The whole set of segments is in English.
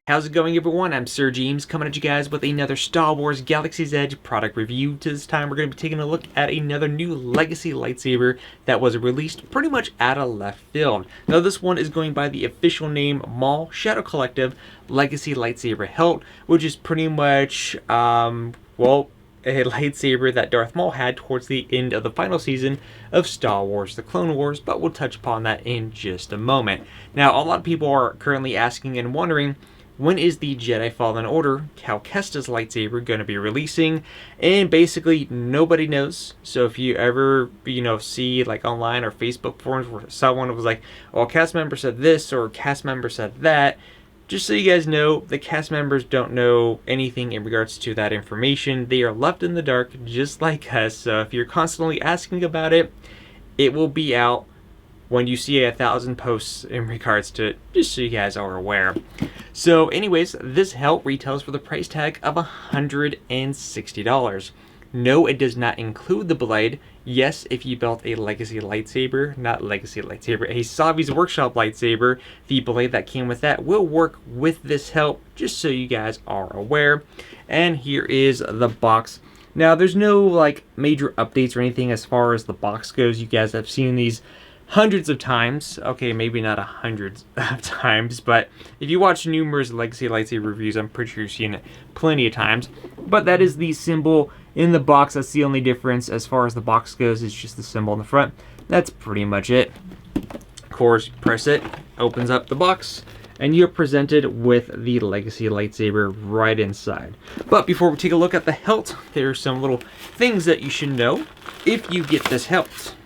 How's it going, everyone? I'm SirJames coming at you guys with another Star Wars Galaxy's Edge product review. This time we're going to be taking a look at another new Legacy lightsaber that was released pretty much out of left field. Now this one is going by the official name Maul Shadow Collective Legacy Lightsaber Hilt, which is pretty much, well, a lightsaber that Darth Maul had towards the end of the final season of Star Wars The Clone Wars, but we'll touch upon that in just a moment. Now, a lot of people are currently asking and wondering, when is the Jedi Fallen Order Cal Kestis lightsaber going to be releasing? And basically, nobody knows. So if you ever, see like online or Facebook forums where someone was like, well, cast member said this or cast member said that, just so you guys know, the cast members don't know anything in regards to that information. They are left in the dark just like us. So if you're constantly asking about it, it will be out when you see 1,000 posts in regards to it, just so you guys are aware. So anyways, this hilt retails for the price tag of $160. No, it does not include the blade. Yes, if you built a Legacy lightsaber, not Legacy lightsaber, a Savi's Workshop lightsaber, the blade that came with that will work with this hilt, just so you guys are aware. And here is the box. Now, there's no like major updates or anything as far as the box goes. You guys have seen these hundreds of times. Okay, maybe not hundreds of times, but if you watch numerous Legacy lightsaber reviews, I'm pretty sure you've seen it plenty of times. But that is the symbol in the box. That's the only difference as far as the box goes. It's just the symbol in the front. That's pretty much it. Of course, press it, opens up the box, and you're presented with the Legacy lightsaber right inside. But before we take a look at the hilt, there are some little things that you should know if you get this hilt.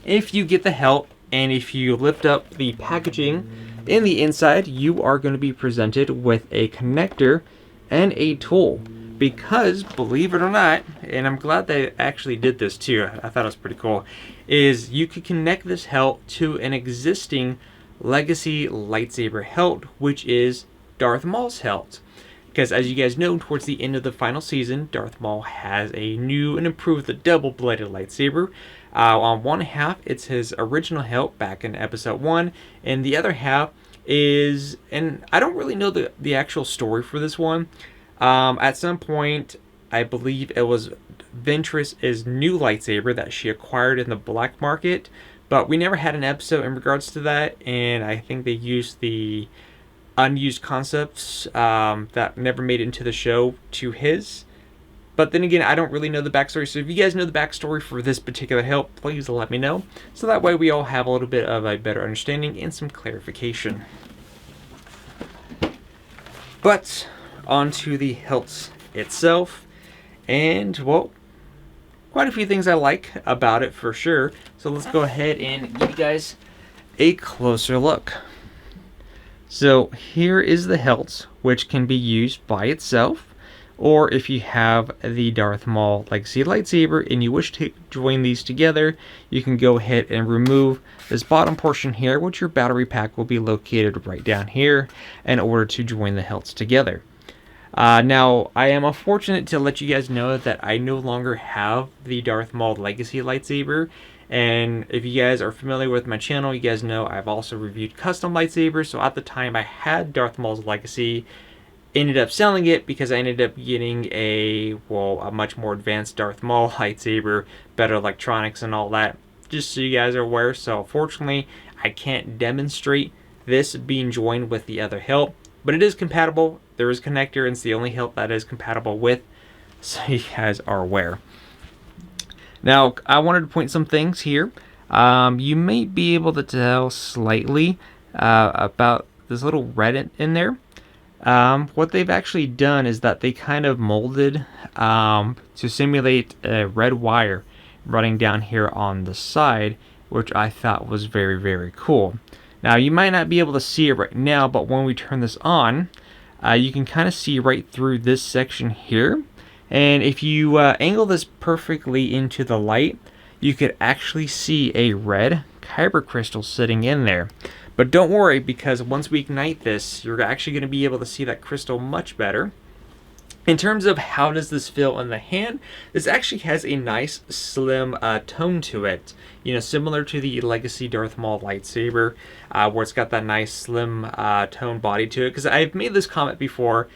If you get the hilt, and if you lift up the packaging in the inside, you are going to be presented with a connector and a tool. Because, believe it or not, and I'm glad they actually did this too, I thought it was pretty cool, is you could connect this hilt to an existing Legacy lightsaber hilt, which is Darth Maul's hilt. Because as you guys know, towards the end of the final season, Darth Maul has a new and improved double-bladed lightsaber. On one half, it's his original hilt back in episode 1, and the other half is, and I don't really know the actual story for this one. At some point, I believe it was Ventress's new lightsaber that she acquired in the black market, but we never had an episode in regards to that, and I think they used the unused concepts that never made it into the show to his. But then again, I don't really know the backstory, so if you guys know the backstory for this particular hilt, please let me know, so that way we all have a little bit of a better understanding and some clarification. But onto the hilt itself, and well, quite a few things I like about it for sure. So let's go ahead and give you guys a closer look. So here is the hilt, which can be used by itself, or if you have the Darth Maul Legacy lightsaber and you wish to join these together, you can go ahead and remove this bottom portion here, which your battery pack will be located right down here, in order to join the hilts together. Now, I am unfortunate to let you guys know that I no longer have the Darth Maul Legacy lightsaber. And if you guys are familiar with my channel, you guys know I've also reviewed custom lightsabers. So at the time I had Darth Maul's Legacy, ended up selling it because I ended up getting a much more advanced Darth Maul lightsaber, better electronics and all that, just so you guys are aware. So unfortunately, I can't demonstrate this being joined with the other hilt, but it is compatible. There is a connector, and it's the only hilt that is compatible with, so you guys are aware. Now, I wanted to point some things here. You may be able to tell slightly about this little red in there. What they've actually done is that they kind of molded to simulate a red wire running down here on the side, which I thought was very, very cool. Now, you might not be able to see it right now, but when we turn this on, you can kind of see right through this section here. And if you angle this perfectly into the light, you could actually see a red kyber crystal sitting in there. But don't worry, because once we ignite this, you're actually going to be able to see that crystal much better. In terms of how does this feel in the hand, this actually has a nice slim tone to it. You know, similar to the Legacy Darth Maul Lightsaber, where it's got that nice slim tone body to it. Because I've made this comment before,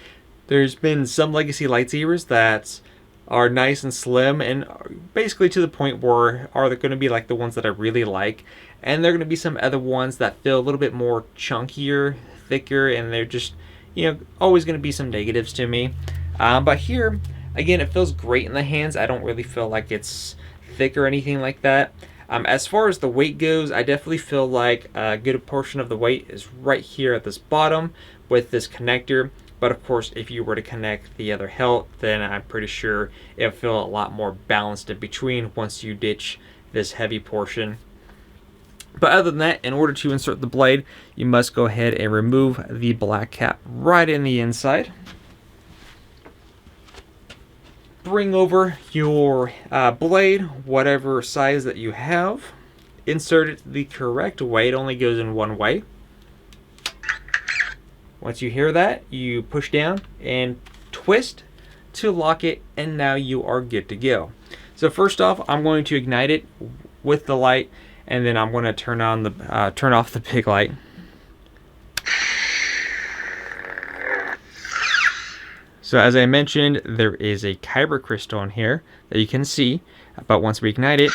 there's been some Legacy lightsabers that are nice and slim and basically to the point where are they going to be like the ones that I really like. And there are going to be some other ones that feel a little bit more chunkier, thicker, and they're just, you know, always going to be some negatives to me. But here, again, it feels great in the hands. I don't really feel like it's thick or anything like that. As far as the weight goes, I definitely feel like a good portion of the weight is right here at this bottom with this connector. But of course, if you were to connect the other hilt, then I'm pretty sure it'll feel a lot more balanced in between once you ditch this heavy portion. But other than that, in order to insert the blade, you must go ahead and remove the black cap right in the inside. Bring over your blade, whatever size that you have. Insert it the correct way. It only goes in one way. Once you hear that, you push down and twist to lock it, and now you are good to go. So first off, I'm going to ignite it with the light, and then I'm going to turn off the big light. So as I mentioned, there is a kyber crystal in here that you can see, but once we ignite it,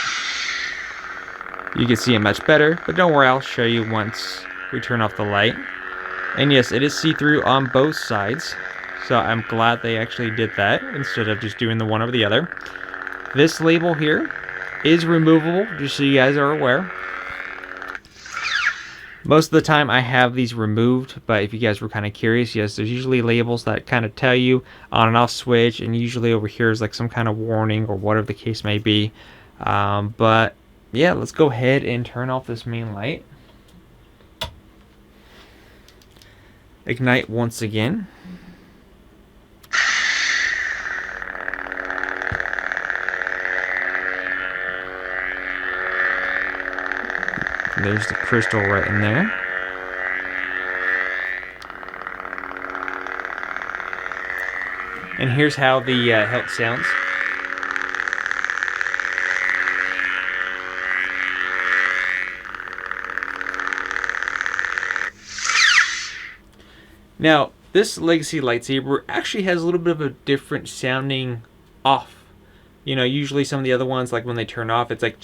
you can see it much better, but don't worry, I'll show you once we turn off the light. And yes, it is see-through on both sides, so I'm glad they actually did that instead of just doing the one over the other. This label here is removable, just so you guys are aware. Most of the time I have these removed, but if you guys were kind of curious, yes, there's usually labels that kind of tell you on and off switch, and usually over here is like some kind of warning or whatever the case may be. But yeah, let's go ahead and turn off this main light. Ignite once again. There's the crystal right in there. And here's how the hilt sounds. Now, this Legacy lightsaber actually has a little bit of a different sounding off. You know, usually some of the other ones, like when they turn off, it's like,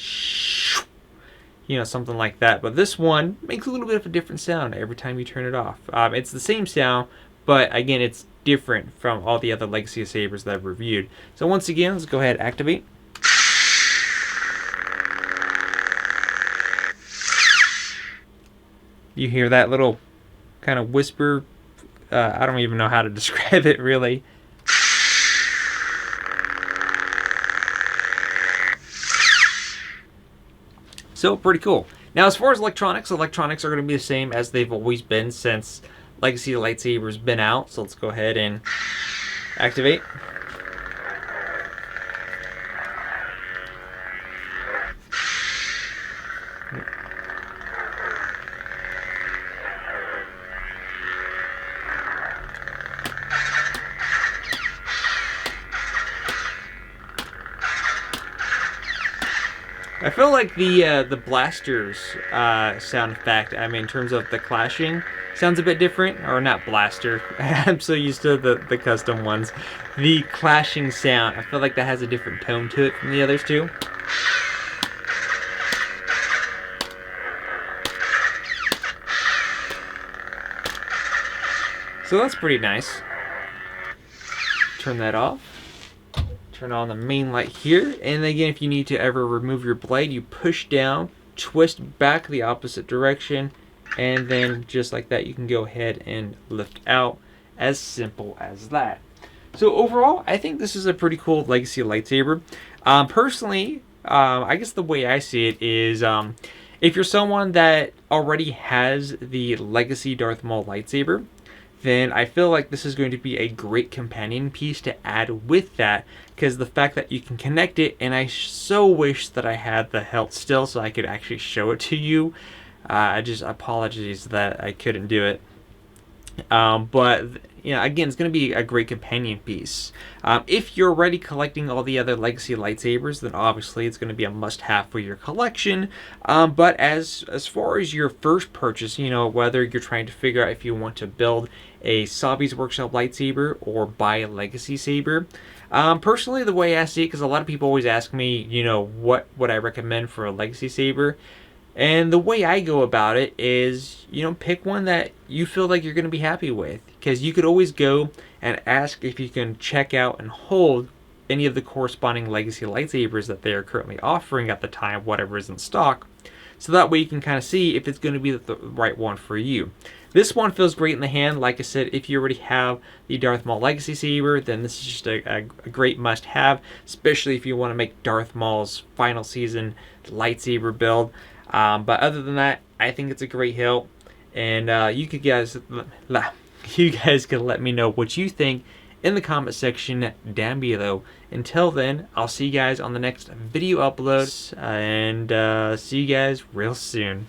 you know, something like that. But this one makes a little bit of a different sound every time you turn it off. It's the same sound, but again, it's different from all the other Legacy sabers that I've reviewed. So once again, let's go ahead and activate. You hear that little kind of whisper. I don't even know how to describe it, really. So, pretty cool. Now, as far as electronics are going to be the same as they've always been since Legacy Lightsaber's been out. So, let's go ahead and activate. I feel like the blaster's sound effect, I mean, in terms of the clashing, sounds a bit different. Or not blaster. I'm so used to the custom ones. The clashing sound, I feel like that has a different tone to it from the others too. So that's pretty nice. Turn that off. Turn on the main light here, and again, if you need to ever remove your blade, you push down, twist back the opposite direction, and then just like that you can go ahead and lift out. As simple as that. So overall, I think this is a pretty cool Legacy lightsaber. Personally, I guess the way I see it is, if you're someone that already has the Legacy Darth Maul lightsaber, then I feel like this is going to be a great companion piece to add with that, because the fact that you can connect it, and I so wish that I had the hilt still so I could actually show it to you. I just apologize that I couldn't do it. But again, it's going to be a great companion piece. If you're already collecting all the other Legacy lightsabers, then obviously it's going to be a must-have for your collection. But as far as your first purchase, whether you're trying to figure out if you want to build a Savi's Workshop lightsaber or buy a Legacy saber, personally, the way I see it, because a lot of people always ask me, what would I recommend for a Legacy saber. And the way I go about it is, pick one that you feel like you're going to be happy with. Because you could always go and ask if you can check out and hold any of the corresponding Legacy lightsabers that they are currently offering at the time, whatever is in stock. So that way you can kind of see if it's going to be the right one for you. This one feels great in the hand. Like I said, if you already have the Darth Maul Legacy Saber, then this is just a great must-have, especially if you want to make Darth Maul's final season lightsaber build. But other than that, I think it's a great hilt, and you guys can let me know what you think in the comment section down below. Until then, I'll see you guys on the next video upload, and see you guys real soon.